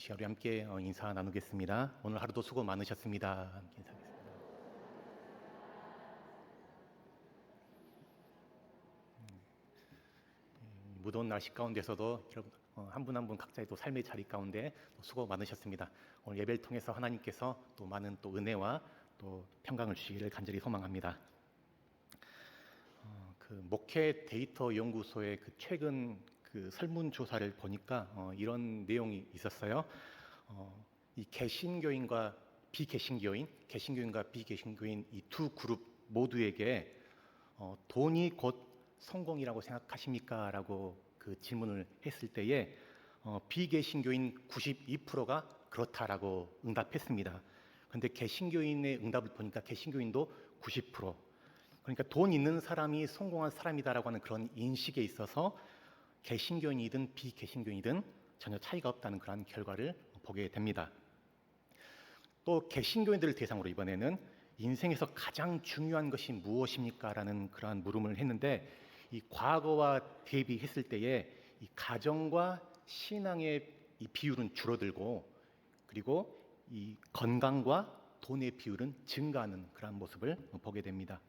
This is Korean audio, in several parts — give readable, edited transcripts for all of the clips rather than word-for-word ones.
시간 우리 함께 인사 나누겠습니다. 오늘 하루도 수고 많으셨습니다. 함께 인사하겠습니다. 무더운 날씨 가운데서도 여러분 한 분 한 분 각자의 또 삶의 자리 가운데 또 수고 많으셨습니다. 오늘 예배를 통해서 하나님께서 또 많은 또 은혜와 또 평강을 주시기를 간절히 소망합니다. 그 목회 데이터 연구소의 그 최근 그 설문조사를 보니까 이런 내용이 있었어요. 이 개신교인과 비개신교인, 개신교인과 비개신교인 이 두 그룹 모두에게 돈이 곧 성공이라고 생각하십니까? 라고 그 질문을 했을 때에 비개신교인 92%가 그렇다라고 응답했습니다. 그런데 개신교인의 응답을 보니까 개신교인도 90%. 그러니까 돈 있는 사람이 성공한 사람이다라고 하는 그런 인식에 있어서 개신교인이든 비개신교인이든 전혀 차이가 없다는 그런 결과를 보게 됩니다. 또 개신교인들을 대상으로 이번에는 인생에서 가장 중요한 것이 무엇입니까? 라는 그러한 물음을 했는데 이 과거와 대비했을 때에 이 가정과 신앙의 이 비율은 줄어들고 그리고 이 건강과 돈의 비율은 증가하는 그런 모습을 보게 됩니다.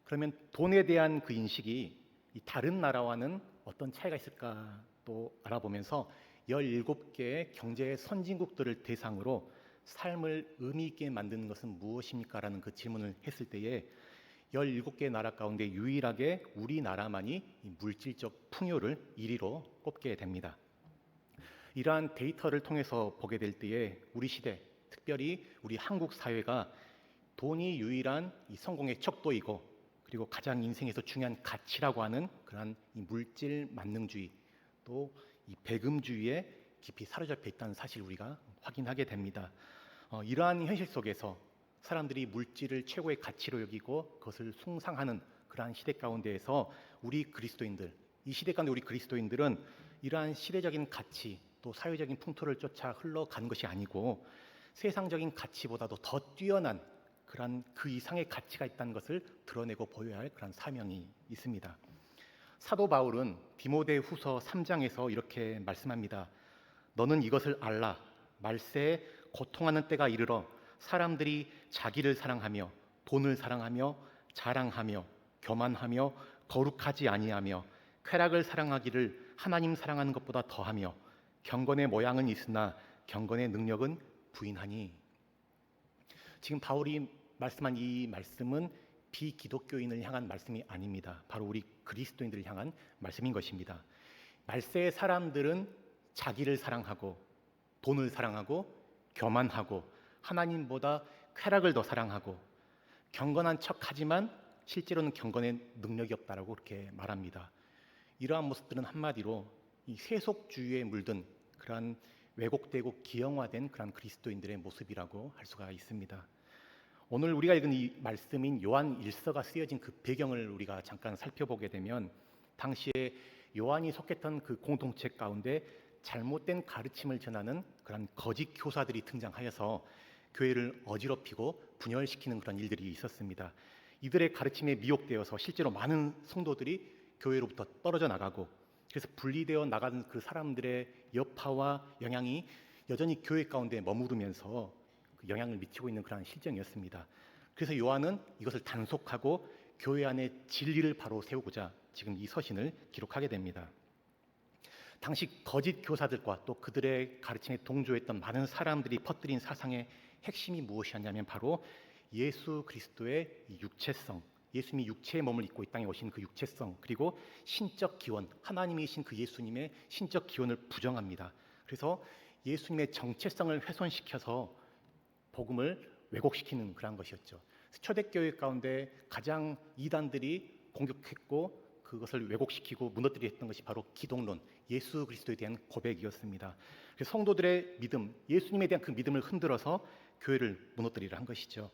그러면 돈에 대한 그 인식이 이 다른 나라와는 어떤 차이가 있을까 또 알아보면서 17개의 경제 선진국들을 대상으로 삶을 의미 있게 만드는 것은 무엇입니까? 라는 그 질문을 했을 때에 17개 나라 가운데 유일하게 우리나라만이 이 물질적 풍요를 1위로 꼽게 됩니다. 이러한 데이터를 통해서 보게 될 때에 우리 시대, 특별히 우리 한국 사회가 돈이 유일한 이 성공의 척도이고 그리고 가장 인생에서 중요한 가치라고 하는 그러한 이 물질 만능주의 또 이 배금주의에 깊이 사로잡혀 있다는 사실을 우리가 확인하게 됩니다. 이러한 현실 속에서 사람들이 물질을 최고의 가치로 여기고 그것을 숭상하는 그러한 시대 가운데에서 우리 그리스도인들, 이 시대 가운데 우리 그리스도인들은 이러한 시대적인 가치 또 사회적인 풍토를 쫓아 흘러간 것이 아니고 세상적인 가치보다도 더 뛰어난 그런 그 이상의 가치가 있다는 것을 드러내고 보여야 할 그런 사명이 있습니다. 사도 바울은 디모데후서 3장에서 이렇게 말씀합니다. 너는 이것을 알라. 말세에 고통하는 때가 이르러 사람들이 자기를 사랑하며 돈을 사랑하며 자랑하며 교만하며 거룩하지 아니하며 쾌락을 사랑하기를 하나님 사랑하는 것보다 더하며 경건의 모양은 있으나 경건의 능력은 부인하니. 지금 바울이 말씀한 이 말씀은 비기독교인을 향한 말씀이 아닙니다. 바로 우리 그리스도인들을 향한 말씀인 것입니다. 말세의 사람들은 자기를 사랑하고 돈을 사랑하고 교만하고 하나님보다 쾌락을 더 사랑하고 경건한 척하지만 실제로는 경건의 능력이 없다라고 그렇게 말합니다. 이러한 모습들은 한마디로 이 세속주의에 물든 그러한 왜곡되고 기형화된 그런 그리스도인들의 모습이라고 할 수가 있습니다. 오늘 우리가 읽은 이 말씀인 요한 1서가 쓰여진 그 배경을 우리가 잠깐 살펴보게 되면 당시에 요한이 속했던 그 공동체 가운데 잘못된 가르침을 전하는 그런 거짓 교사들이 등장하여서 교회를 어지럽히고 분열시키는 그런 일들이 있었습니다. 이들의 가르침에 미혹되어서 실제로 많은 성도들이 교회로부터 떨어져 나가고 그래서 분리되어 나가는 그 사람들의 여파와 영향이 여전히 교회 가운데 머무르면서 영향을 미치고 있는 그런 실정이었습니다. 그래서 요한은 이것을 단속하고 교회 안에 진리를 바로 세우고자 지금 이 서신을 기록하게 됩니다. 당시 거짓 교사들과 또 그들의 가르침에 동조했던 많은 사람들이 퍼뜨린 사상의 핵심이 무엇이었냐면 바로 예수 그리스도의 육체성, 예수님이 육체의 몸을 입고 이 땅에 오신 그 육체성 그리고 신적 기원, 하나님이신 그 예수님의 신적 기원을 부정합니다. 그래서 예수님의 정체성을 훼손시켜서 복음을 왜곡시키는 그런 것이었죠. 초대교회 가운데 가장 이단들이 공격했고 그것을 왜곡시키고 무너뜨리려 했던 것이 바로 기독론, 예수 그리스도에 대한 고백이었습니다. 그래서 성도들의 믿음, 예수님에 대한 그 믿음을 흔들어서 교회를 무너뜨리려 한 것이죠.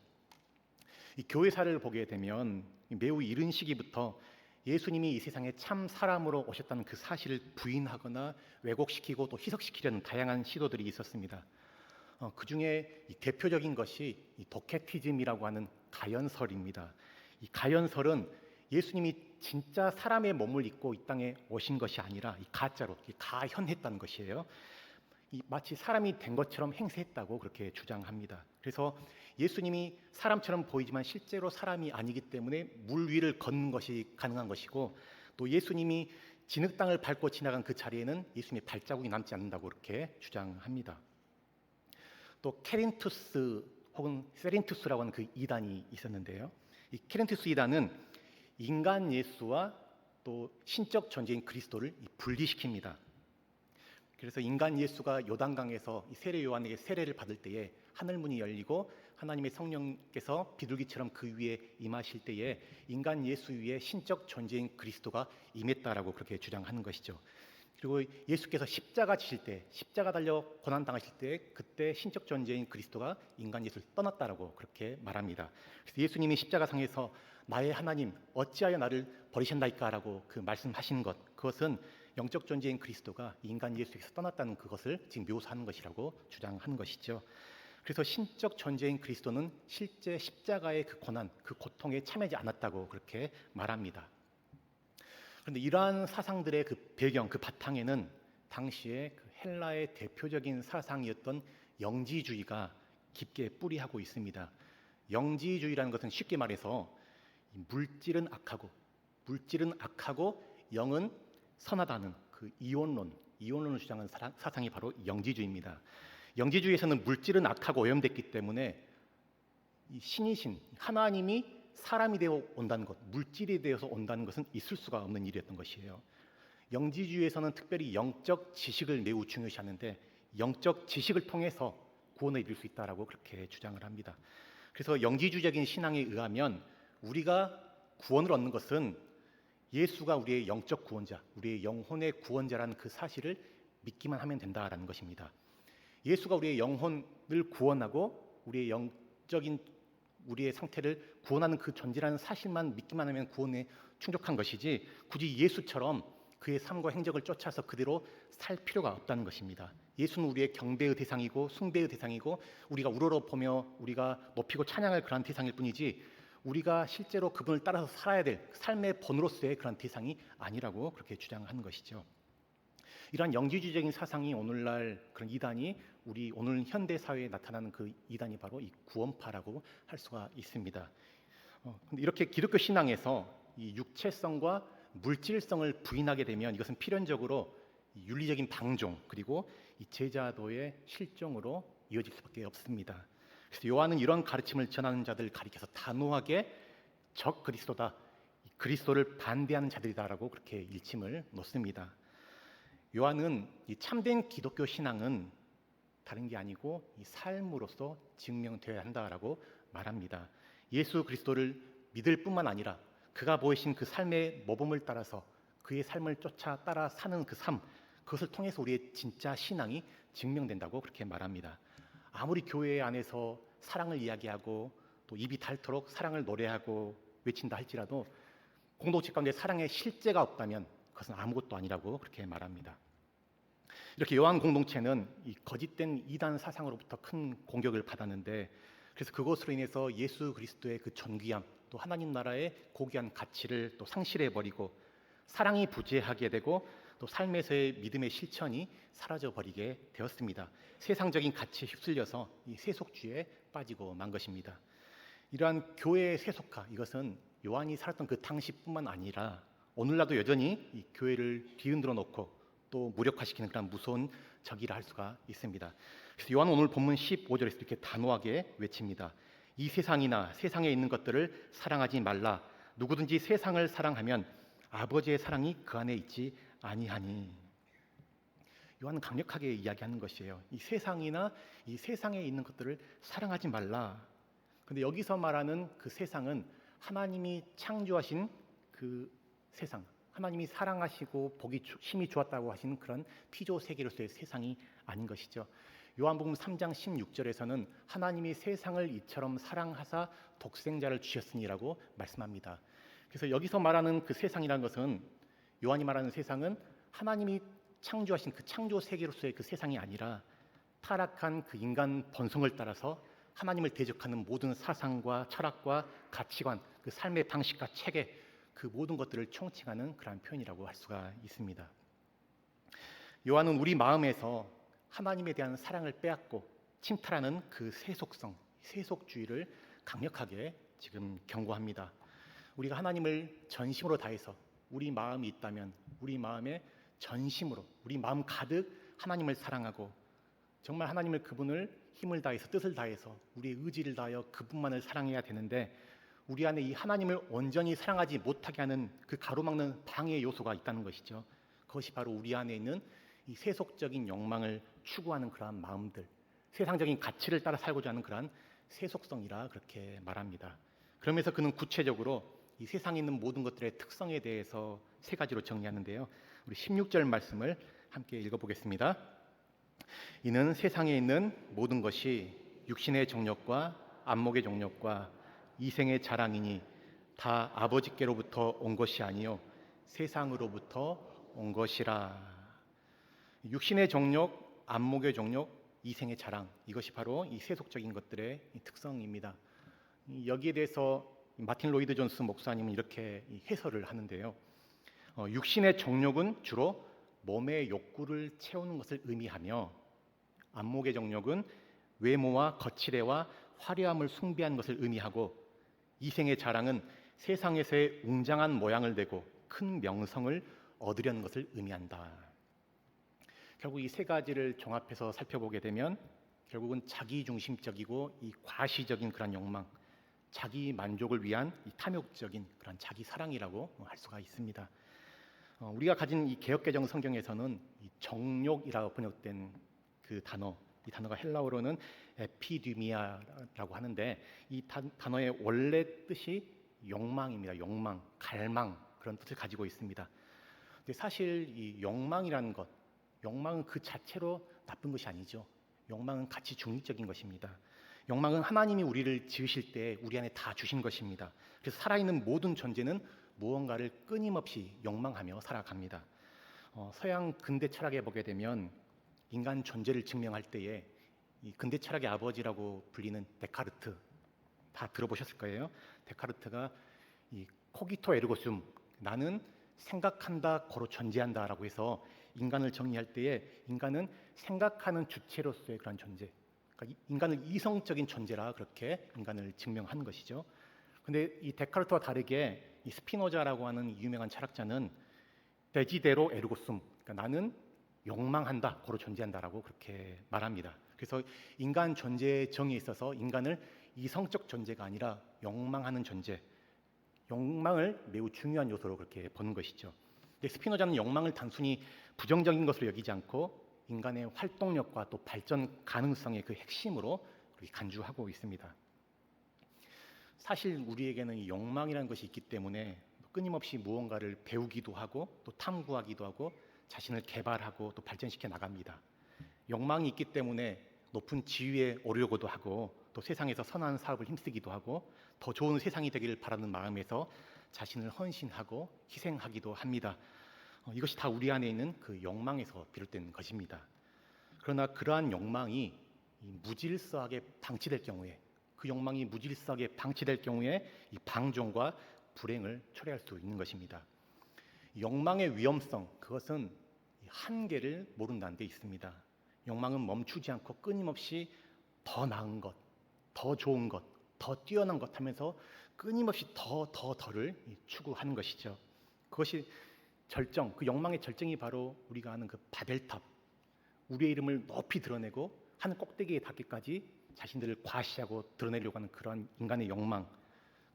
이 교회사를 보게 되면 매우 이른 시기부터 예수님이 이 세상에 참 사람으로 오셨다는 그 사실을 부인하거나 왜곡시키고 또 희석시키려는 다양한 시도들이 있었습니다. 그 중에 대표적인 것이 이 도케티즘이라고 하는 가연설입니다. 이 가연설은 예수님이 진짜 사람의 몸을 입고 이 땅에 오신 것이 아니라 이 가짜로 가현했다는 것이에요. 마치 사람이 된 것처럼 행세했다고 그렇게 주장합니다. 그래서 예수님이 사람처럼 보이지만 실제로 사람이 아니기 때문에 물 위를 걷는 것이 가능한 것이고, 또 예수님이 진흙 땅을 밟고 지나간 그 자리에는 예수님의 발자국이 남지 않는다고 그렇게 주장합니다. 또 케린투스 혹은 세린투스라고 하는 그 이단이 있었는데요. 이 케린투스 이단은 인간 예수와 또 신적 존재인 그리스도를 분리시킵니다. 그래서 인간 예수가 요단강에서 세례 요한에게 세례를 받을 때에 하늘 문이 열리고 하나님의 성령께서 비둘기처럼 그 위에 임하실 때에 인간 예수 위에 신적 존재인 그리스도가 임했다라고 그렇게 주장하는 것이죠. 그리고 예수께서 십자가 지실 때, 십자가 달려 고난 당하실 때 그때 신적 존재인 그리스도가 인간 예수를 떠났다라고 그렇게 말합니다. 그래서 예수님이 십자가상에서 나의 하나님 어찌하여 나를 버리셨나이까라고 그 말씀하신 것, 그것은 영적 존재인 그리스도가 인간 예수에게서 떠났다는 그것을 지금 묘사하는 것이라고 주장하는 것이죠. 그래서 신적 존재인 그리스도는 실제 십자가의 그 고난, 그 고통에 참여하지 않았다고 그렇게 말합니다. 그런데 이러한 사상들의 그 배경, 그 바탕에는 당시에 그 헬라의 대표적인 사상이었던 영지주의가 깊게 뿌리하고 있습니다. 영지주의라는 것은 쉽게 말해서 물질은 악하고 영은 선하다는 그 이원론을 주장하는 사상이 바로 영지주의입니다. 영지주의에서는 물질은 악하고 오염됐기 때문에 이 신이신 하나님이 사람이 되어 온다는 것, 물질이 되어서 온다는 것은 있을 수가 없는 일이었던 것이에요. 영지주의에서는 특별히 영적 지식을 매우 중요시하는데 영적 지식을 통해서 구원을 이룰 수 있다라고 그렇게 주장을 합니다. 그래서 영지주의적인 신앙에 의하면 우리가 구원을 얻는 것은 예수가 우리의 영적 구원자, 우리의 영혼의 구원자라는 그 사실을 믿기만 하면 된다라는 것입니다. 예수가 우리의 영혼을 구원하고 우리의 영적인 우리의 상태를 구원하는 그 존재라는 사실만 믿기만 하면 구원에 충족한 것이지 굳이 예수처럼 그의 삶과 행적을 쫓아서 그대로 살 필요가 없다는 것입니다. 예수는 우리의 경배의 대상이고 숭배의 대상이고 우리가 우러러보며 우리가 높이고 찬양할 그런 대상일 뿐이지 우리가 실제로 그분을 따라서 살아야 될 삶의 본으로서의 그런 대상이 아니라고 그렇게 주장하는 것이죠. 이러한 영지주의적인 사상이 오늘날 그런 이단이 우리 오늘 현대 사회에 나타나는 그 이단이 바로 이 구원파라고 할 수가 있습니다. 근데 이렇게 기독교 신앙에서 이 육체성과 물질성을 부인하게 되면 이것은 필연적으로 윤리적인 방종 그리고 이 제자도의 실종으로 이어질 수밖에 없습니다. 그래서 요한은 이런 가르침을 전하는 자들을 가리켜서 단호하게 적 그리스도다, 그리스도를 반대하는 자들이다라고 그렇게 일침을 놓습니다. 요한은 이 참된 기독교 신앙은 다른 게 아니고 이 삶으로서 증명되어야 한다라고 말합니다. 예수 그리스도를 믿을 뿐만 아니라 그가 보이신 그 삶의 모범을 따라서 그의 삶을 쫓아 따라 사는 그 삶, 그것을 통해서 우리의 진짜 신앙이 증명된다고 그렇게 말합니다. 아무리 교회 안에서 사랑을 이야기하고 또 입이 닳도록 사랑을 노래하고 외친다 할지라도 공동체 가운데 사랑의 실제가 없다면 그것은 아무것도 아니라고 그렇게 말합니다. 이렇게 요한 공동체는 이 거짓된 이단 사상으로부터 큰 공격을 받았는데 그래서 그것으로 인해서 예수 그리스도의 그 존귀함 또 하나님 나라의 고귀한 가치를 또 상실해버리고 사랑이 부재하게 되고 또 삶에서의 믿음의 실천이 사라져버리게 되었습니다. 세상적인 가치에 휩쓸려서 이 세속주의에 빠지고 만 것입니다. 이러한 교회의 세속화, 이것은 요한이 살았던 그 당시뿐만 아니라 오늘날도 여전히 이 교회를 뒤흔들어 놓고 또 무력화시키는 그런 무서운 적이라 할 수가 있습니다. 그래서 요한은 오늘 본문 15절에서 이렇게 단호하게 외칩니다. 이 세상이나 세상에 있는 것들을 사랑하지 말라. 누구든지 세상을 사랑하면 아버지의 사랑이 그 안에 있지 아니하니. 요한은 강력하게 이야기하는 것이에요. 이 세상이나 이 세상에 있는 것들을 사랑하지 말라. 근데 여기서 말하는 그 세상은 하나님이 창조하신 그 세상, 하나님이 사랑하시고 보기 심히 좋았다고 하신 그런 피조 세계로서의 세상이 아닌 것이죠. 요한복음 3장 16절에서는 하나님이 세상을 이처럼 사랑하사 독생자를 주셨으니라고 말씀합니다. 그래서 여기서 말하는 그 세상이라는 것은 요한이 말하는 세상은 하나님이 창조하신 그 창조 세계로서의 그 세상이 아니라 타락한 그 인간 본성을 따라서 하나님을 대적하는 모든 사상과 철학과 가치관, 그 삶의 방식과 체계, 그 모든 것들을 총칭하는 그러한 표현이라고 할 수가 있습니다. 요한은 우리 마음에서 하나님에 대한 사랑을 빼앗고 침탈하는 그 세속성, 세속주의를 강력하게 지금 경고합니다. 우리가 하나님을 전심으로 다해서 우리 마음이 있다면 우리 마음에 전심으로 우리 마음 가득 하나님을 사랑하고 정말 하나님을 그분을 힘을 다해서 뜻을 다해서 우리의 의지를 다하여 그분만을 사랑해야 되는데 우리 안에 이 하나님을 온전히 사랑하지 못하게 하는 그 가로막는 방해 요소가 있다는 것이죠. 그것이 바로 우리 안에 있는 이 세속적인 욕망을 추구하는 그러한 마음들, 세상적인 가치를 따라 살고자 하는 그러한 세속성이라 그렇게 말합니다. 그러면서 그는 구체적으로 이 세상에 있는 모든 것들의 특성에 대해서 세 가지로 정리하는데요. 우리 16절 말씀을 함께 읽어보겠습니다. 이는 세상에 있는 모든 것이 육신의 정욕과 안목의 정욕과 이생의 자랑이니 다 아버지께로부터 온 것이 아니요 세상으로부터 온 것이라. 육신의 정욕, 안목의 정욕, 이생의 자랑, 이것이 바로 이 세속적인 것들의 특성입니다. 여기에 대해서 마틴 로이드 존스 목사님은 이렇게 해설을 하는데요. 육신의 정욕은 주로 몸의 욕구를 채우는 것을 의미하며 안목의 정욕은 외모와 거칠애와 화려함을 숭배하는 것을 의미하고 이생의 자랑은 세상에서의 웅장한 모양을 내고 큰 명성을 얻으려는 것을 의미한다. 결국 이 세 가지를 종합해서 살펴보게 되면 결국은 자기중심적이고 이 과시적인 그런 욕망, 자기 만족을 위한 이 탐욕적인 그런 자기 사랑이라고 할 수가 있습니다. 우리가 가진 이 개역개정 성경에서는 이 정욕이라고 번역된 그 단어, 이 단어가 헬라어로는 에피디미아라고 하는데 이 단어의 원래 뜻이 욕망입니다. 욕망, 갈망 그런 뜻을 가지고 있습니다. 근데 사실 이 욕망이라는 것, 욕망은 그 자체로 나쁜 것이 아니죠. 욕망은 가치 중립적인 것입니다. 욕망은 하나님이 우리를 지으실 때 우리 안에 다 주신 것입니다. 그래서 살아있는 모든 존재는 무언가를 끊임없이 욕망하며 살아갑니다. 서양 근대 철학에 보게 되면 인간 존재를 증명할 때에 이 근대 철학의 아버지라고 불리는 데카르트, 다 들어보셨을 거예요. 데카르트가 이 코기토 에르고 숨, 나는 생각한다 고로 존재한다라고 해서 인간을 정의할 때에 인간은 생각하는 주체로서의 그런 존재, 그러니까 인간은 이성적인 존재라 그렇게 인간을 증명한 것이죠. 근데 이 데카르트와 다르게 이 스피노자라고 하는 유명한 철학자는 데지데로 에르고숨, 그러니까 나는 욕망한다, 고로 존재한다라고 그렇게 말합니다. 그래서 인간 존재의 정의에 있어서 인간을 이성적 존재가 아니라 욕망하는 존재, 욕망을 매우 중요한 요소로 그렇게 보는 것이죠. 근데 스피노자는 욕망을 단순히 부정적인 것으로 여기지 않고 인간의 활동력과 또 발전 가능성의 그 핵심으로 간주하고 있습니다. 사실 우리에게는 이 욕망이라는 것이 있기 때문에 끊임없이 무언가를 배우기도 하고 또 탐구하기도 하고 자신을 개발하고 또 발전시켜 나갑니다. 욕망이 있기 때문에 높은 지위에 오르려고도 하고 또 세상에서 선한 사업을 힘쓰기도 하고 더 좋은 세상이 되기를 바라는 마음에서 자신을 헌신하고 희생하기도 합니다. 이것이 다 우리 안에 있는 그 욕망에서 비롯된 것입니다. 그러나 그러한 욕망이 무질서하게 방치될 경우에, 그 욕망이 무질서하게 방치될 경우에 이 방종과 불행을 초래할 수 있는 것입니다. 욕망의 위험성, 그것은 한계를 모른다는 데 있습니다. 욕망은 멈추지 않고 끊임없이 더 나은 것, 더 좋은 것, 더 뛰어난 것 하면서 끊임없이 더를 추구하는 것이죠. 그것이 절정, 그 욕망의 절정이 바로 우리가 아는 그 바벨탑, 우리의 이름을 높이 드러내고 하늘 꼭대기에 닿기까지 자신들을 과시하고 드러내려고 하는 그러한 인간의 욕망,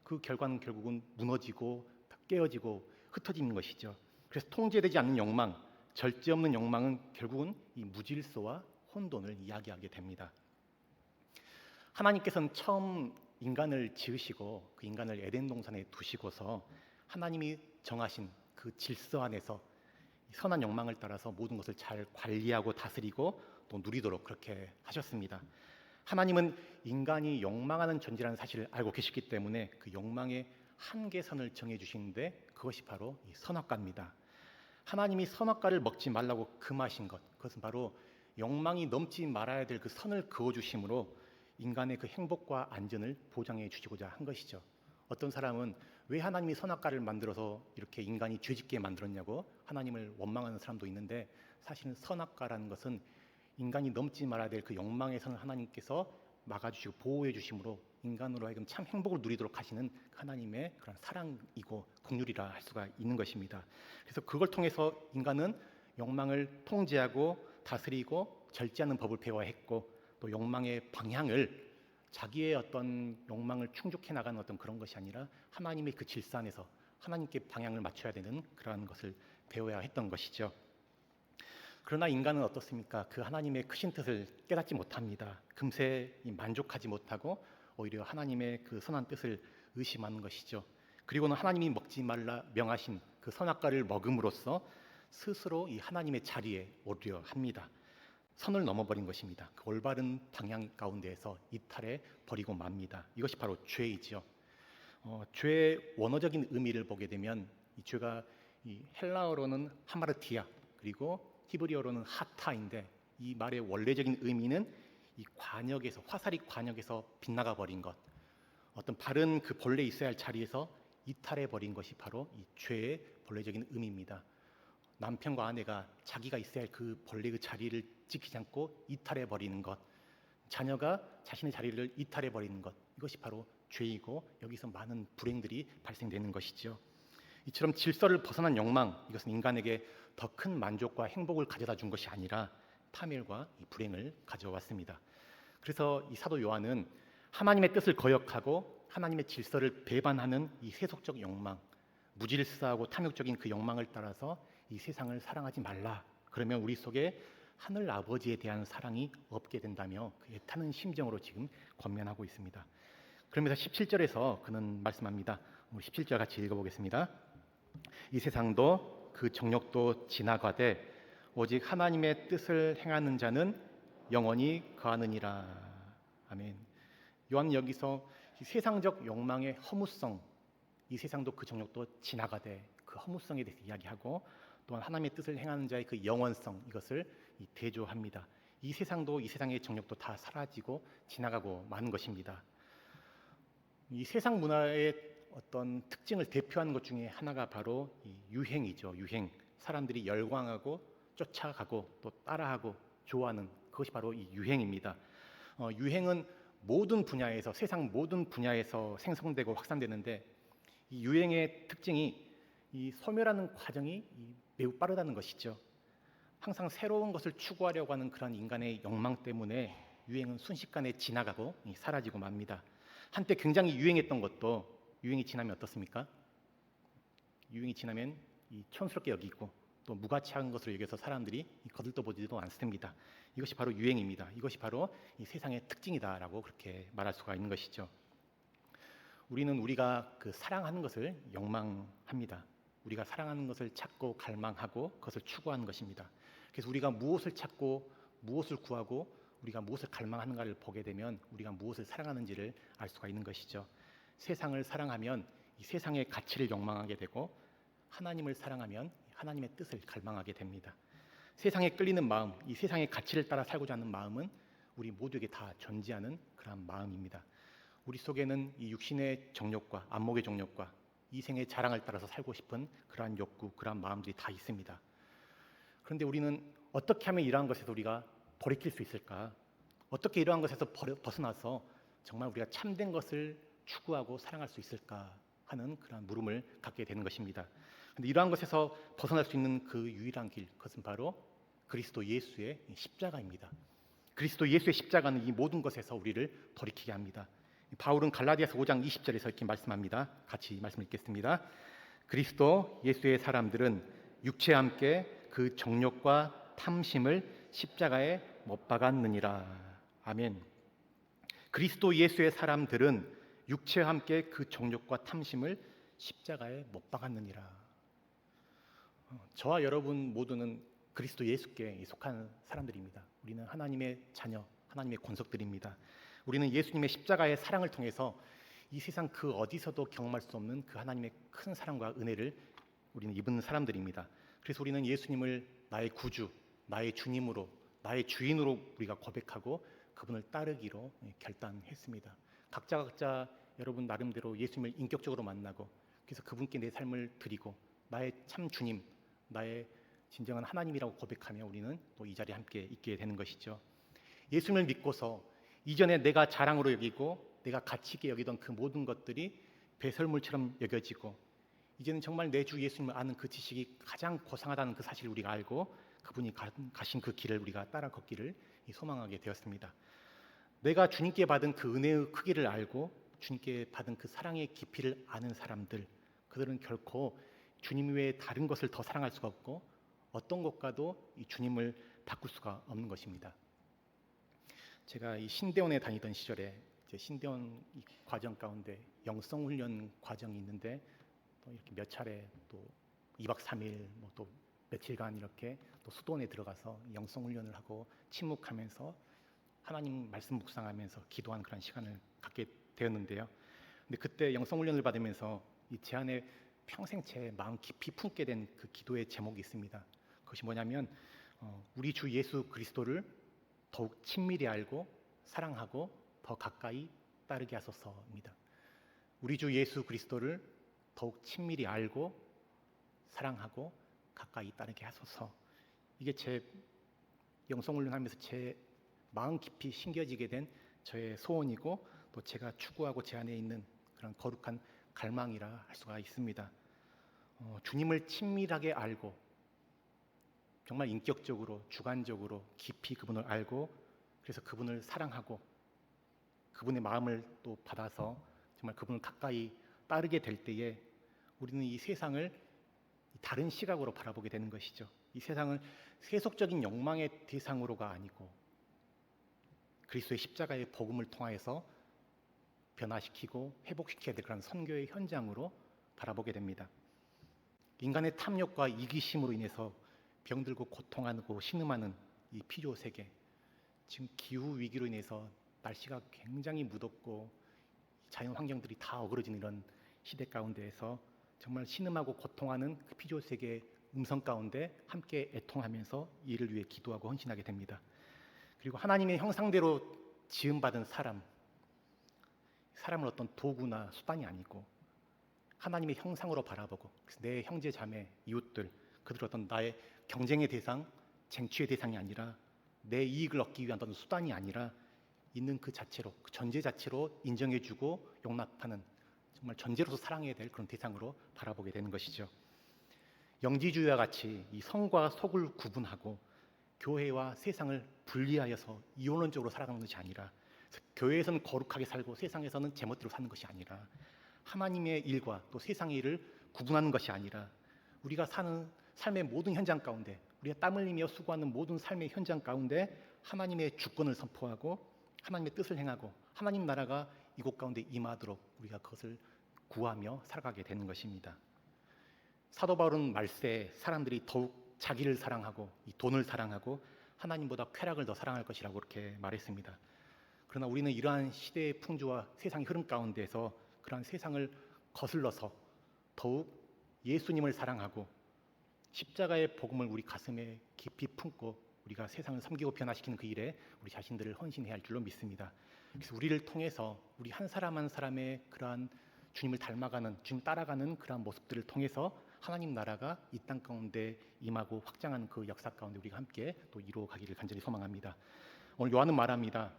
그 결과는 결국은 무너지고 깨어지고 흩어지는 것이죠. 그래서 통제되지 않는 욕망, 절제 없는 욕망은 결국은 이 무질서와 혼돈을 이야기하게 됩니다. 하나님께서는 처음 인간을 지으시고 그 인간을 에덴 동산에 두시고서 하나님이 정하신 그 질서 안에서 선한 욕망을 따라서 모든 것을 잘 관리하고 다스리고 또 누리도록 그렇게 하셨습니다. 하나님은 인간이 욕망하는 존재라는 사실을 알고 계시기 때문에 그 욕망의 한계선을 정해주시는데 그것이 바로 이 선악과입니다. 하나님이 선악과를 먹지 말라고 금하신 것, 그것은 바로 욕망이 넘지 말아야 될 그 선을 그어주심으로 인간의 그 행복과 안전을 보장해 주시고자 한 것이죠. 어떤 사람은 왜 하나님이 선악과를 만들어서 이렇게 인간이 죄짓게 만들었냐고 하나님을 원망하는 사람도 있는데 사실은 선악과라는 것은 인간이 넘지 말아야 될 그 욕망의 선을 하나님께서 막아주시고 보호해 주심으로 인간으로 하여금 참 행복을 누리도록 하시는 하나님의 그런 사랑이고 긍휼이라 할 수가 있는 것입니다. 그래서 그걸 통해서 인간은 욕망을 통제하고 다스리고 절제하는 법을 배워야 했고, 또 욕망의 방향을 자기의 어떤 욕망을 충족해 나가는 어떤 그런 것이 아니라 하나님의 그 질서 안에서 하나님께 방향을 맞춰야 되는 그러한 것을 배워야 했던 것이죠. 그러나 인간은 어떻습니까? 그 하나님의 크신 뜻을 깨닫지 못합니다. 금세 만족하지 못하고 오히려 하나님의 그 선한 뜻을 의심하는 것이죠. 그리고는 하나님이 먹지 말라 명하신 그 선악과를 먹음으로써 스스로 이 하나님의 자리에 오르려 합니다. 선을 넘어버린 것입니다. 그 올바른 방향 가운데에서 이탈해 버리고 맙니다. 이것이 바로 죄이죠. 죄의 원어적인 의미를 보게 되면 이 죄가 이 헬라어로는 하마르티아, 그리고 히브리어로는 하타인데, 이 말의 원래적인 의미는 이 관역에서, 화살이 관역에서 빗나가 버린 것, 어떤 바른 그 본래 있어야 할 자리에서 이탈해 버린 것이 바로 이 죄의 본래적인 의미입니다. 남편과 아내가 자기가 있어야 할 그 본래 그 자리를 지키지 않고 이탈해 버리는 것, 자녀가 자신의 자리를 이탈해 버리는 것, 이것이 바로 죄이고 여기서 많은 불행들이 발생되는 것이죠. 이처럼 질서를 벗어난 욕망, 이것은 인간에게 더 큰 만족과 행복을 가져다 준 것이 아니라 파멸과 이 불행을 가져왔습니다. 그래서 이 사도 요한은 하나님의 뜻을 거역하고 하나님의 질서를 배반하는 이 세속적 욕망, 무질서하고 탐욕적인 그 욕망을 따라서 이 세상을 사랑하지 말라, 그러면 우리 속에 하늘 아버지에 대한 사랑이 없게 된다며 그 애타는 심정으로 지금 권면하고 있습니다. 그러면서 17절에서 그는 말씀합니다. 우리 17절 같이 읽어보겠습니다. 이 세상도 그 정욕도 지나가되 오직 하나님의 뜻을 행하는 자는 영원히 거하느니라. 아멘. 요한은 여기서 이 세상적 욕망의 허무성, 이 세상도 그 정욕도 지나가되 그 허무성에 대해서 이야기하고, 또한 하나님의 뜻을 행하는 자의 그 영원성, 이것을 대조합니다. 이 세상도 이 세상의 정욕도 다 사라지고 지나가고 마는 것입니다. 이 세상 문화의 어떤 특징을 대표하는 것 중에 하나가 바로 이 유행이죠. 유행. 사람들이 열광하고 쫓아가고 또 따라하고 좋아하는 그것이 바로 이 유행입니다. 유행은 모든 분야에서, 세상 모든 분야에서 생성되고 확산되는데, 이 유행의 특징이 이 소멸하는 과정이 매우 빠르다는 것이죠. 항상 새로운 것을 추구하려고 하는 그런 인간의 욕망 때문에 유행은 순식간에 지나가고 사라지고 맙니다. 한때 굉장히 유행했던 것도 유행이 지나면 어떻습니까? 유행이 지나면 촌스럽게 여기고 또 무가치한 것으로 여겨서 사람들이 거들떠보지도 않습니다. 이것이 바로 유행입니다. 이것이 바로 이 세상의 특징이다라고 그렇게 말할 수가 있는 것이죠. 우리는 우리가 그 사랑하는 것을 욕망합니다. 우리가 사랑하는 것을 찾고 갈망하고 그것을 추구하는 것입니다. 그래서 우리가 무엇을 찾고 무엇을 구하고 우리가 무엇을 갈망하는가를 보게 되면 우리가 무엇을 사랑하는지를 알 수가 있는 것이죠. 세상을 사랑하면 이 세상의 가치를 욕망하게 되고, 하나님을 사랑하면 하나님의 뜻을 갈망하게 됩니다. 세상에 끌리는 마음, 이 세상의 가치를 따라 살고자 하는 마음은 우리 모두에게 다 존재하는 그런 마음입니다. 우리 속에는 이 육신의 정욕과 안목의 정욕과 이생의 자랑을 따라서 살고 싶은 그러한 욕구, 그러한 마음들이 다 있습니다. 그런데 우리는 어떻게 하면 이러한 것에서 우리가 돌이킬 수 있을까? 어떻게 이러한 것에서 벗어나서 정말 우리가 참된 것을 추구하고 사랑할 수 있을까 하는 그런 물음을 갖게 되는 것입니다. 그런데 이러한 것에서 벗어날 수 있는 그 유일한 길, 그것은 바로 그리스도 예수의 십자가입니다. 그리스도 예수의 십자가는 이 모든 것에서 우리를 돌이키게 합니다. 바울은 갈라디아서 5장 20절에서 이렇게 말씀합니다. 같이 말씀 읽겠습니다. 그리스도 예수의 사람들은 육체와 함께 그 정욕과 탐심을 십자가에 못 박았느니라. 아멘. 그리스도 예수의 사람들은 육체와 함께 그 정욕과 탐심을 십자가에 못 박았느니라. 저와 여러분 모두는 그리스도 예수께 속한 사람들입니다. 우리는 하나님의 자녀, 하나님의 권속들입니다. 우리는 예수님의 십자가의 사랑을 통해서 이 세상 그 어디서도 경험할 수 없는 그 하나님의 큰 사랑과 은혜를 우리는 입은 사람들입니다. 그래서 우리는 예수님을 나의 구주, 나의 주님으로, 나의 주인으로 우리가 고백하고 그분을 따르기로 결단했습니다. 각자 여러분 나름대로 예수님을 인격적으로 만나고, 그래서 그분께 내 삶을 드리고 나의 참 주님, 나의 진정한 하나님이라고 고백하며 우리는 또 이 자리에 함께 있게 되는 것이죠. 예수님을 믿고서 이전에 내가 자랑으로 여기고 내가 가치 있게 여기던 그 모든 것들이 배설물처럼 여겨지고 이제는 정말 내 주 예수님을 아는 그 지식이 가장 고상하다는 그 사실을 우리가 알고 그분이 가신 그 길을 우리가 따라 걷기를 소망하게 되었습니다. 내가 주님께 받은 그 은혜의 크기를 알고 주님께 받은 그 사랑의 깊이를 아는 사람들, 그들은 결코 주님 외에 다른 것을 더 사랑할 수가 없고 어떤 것과도 이 주님을 바꿀 수가 없는 것입니다. 제가 이 신대원에 다니던 시절에 이제 신대원 이 과정 가운데 영성훈련 과정이 있는데 또 이렇게 몇 차례 또 2박 3일 뭐 또 며칠간 이렇게 또 수도원에 들어가서 영성훈련을 하고 침묵하면서 하나님 말씀 묵상하면서 기도하는 그런 시간을 갖게 되었는데요. 근데 그때 영성훈련을 받으면서 제 안에 평생 제 마음 깊이 품게 된 그 기도의 제목이 있습니다. 그것이 뭐냐면 우리 주 예수 그리스도를 더욱 친밀히 알고 사랑하고 더 가까이 따르게 하소서입니다. 우리 주 예수 그리스도를 더욱 친밀히 알고 사랑하고 가까이 따르게 하소서. 이게 제 영성훈련하면서 제 마음 깊이 심겨지게 된 저의 소원이고 또 제가 추구하고 제 안에 있는 그런 거룩한 갈망이라 할 수가 있습니다. 주님을 친밀하게 알고 정말 인격적으로 주관적으로 깊이 그분을 알고 그래서 그분을 사랑하고 그분의 마음을 또 받아서 정말 그분을 가까이 따르게 될 때에 우리는 이 세상을 다른 시각으로 바라보게 되는 것이죠. 이 세상을 세속적인 욕망의 대상으로가 아니고 그리스도의 십자가의 복음을 통하여서 변화시키고 회복시켜야 될 그런 선교의 현장으로 바라보게 됩니다. 인간의 탐욕과 이기심으로 인해서 병들고 고통하고 신음하는 이 피조 세계, 지금 기후 위기로 인해서 날씨가 굉장히 무덥고 자연 환경들이 다 어그러지는 이런 시대 가운데에서 정말 신음하고 고통하는 그 피조 세계의 음성 가운데 함께 애통하면서 이를 위해 기도하고 헌신하게 됩니다. 그리고 하나님의 형상대로 지음받은 사람을 어떤 도구나 수단이 아니고 하나님의 형상으로 바라보고 내 형제 자매 이웃들 그들 어떤 나의 경쟁의 대상, 쟁취의 대상이 아니라 내 이익을 얻기 위한 어떤 수단이 아니라 있는 그 자체로 그 존재 자체로 인정해주고 용납하는 정말 존재로서 사랑해야 될 그런 대상으로 바라보게 되는 것이죠. 영지주의와 같이 이 성과 속을 구분하고 교회와 세상을 분리하여서 이원론적으로 살아가는 것이 아니라 교회에서는 거룩하게 살고 세상에서는 제멋대로 사는 것이 아니라 하나님의 일과 또 세상의 일을 구분하는 것이 아니라 우리가 사는 삶의 모든 현장 가운데 우리가 땀 흘리며 수고하는 모든 삶의 현장 가운데 하나님의 주권을 선포하고 하나님의 뜻을 행하고 하나님 나라가 이곳 가운데 임하도록 우리가 그것을 구하며 살아가게 되는 것입니다. 사도 바울은 말세에 사람들이 더욱 자기를 사랑하고 이 돈을 사랑하고 하나님보다 쾌락을 더 사랑할 것이라고 그렇게 말했습니다. 그러나 우리는 이러한 시대의 풍조와 세상의 흐름 가운데서 그러한 세상을 거슬러서 더욱 예수님을 사랑하고 십자가의 복음을 우리 가슴에 깊이 품고 우리가 세상을 섬기고 변화시키는 그 일에 우리 자신들을 헌신해야 할 줄로 믿습니다. 그래서 우리를 통해서 우리 한 사람 한 사람의 그러한 주님을 닮아가는, 주님 따라가는 그러한 모습들을 통해서 하나님 나라가 이 땅 가운데 임하고 확장하는 그 역사 가운데 우리가 함께 또 이루어가기를 간절히 소망합니다. 오늘 요한은 말합니다.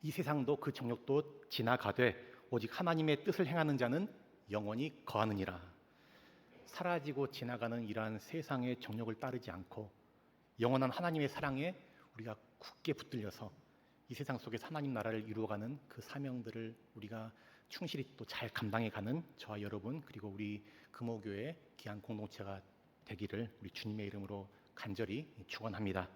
이 세상도 그 정욕도 지나가되 오직 하나님의 뜻을 행하는 자는 영원히 거하느니라. 사라지고 지나가는 이러한 세상의 정욕을 따르지 않고 영원한 하나님의 사랑에 우리가 굳게 붙들려서 이 세상 속에서 하나님 나라를 이루어가는 그 사명들을 우리가 충실히 또 잘 감당해가는 저와 여러분 그리고 우리 금호교회 귀한 공동체가 되기를 우리 주님의 이름으로 간절히 축원합니다.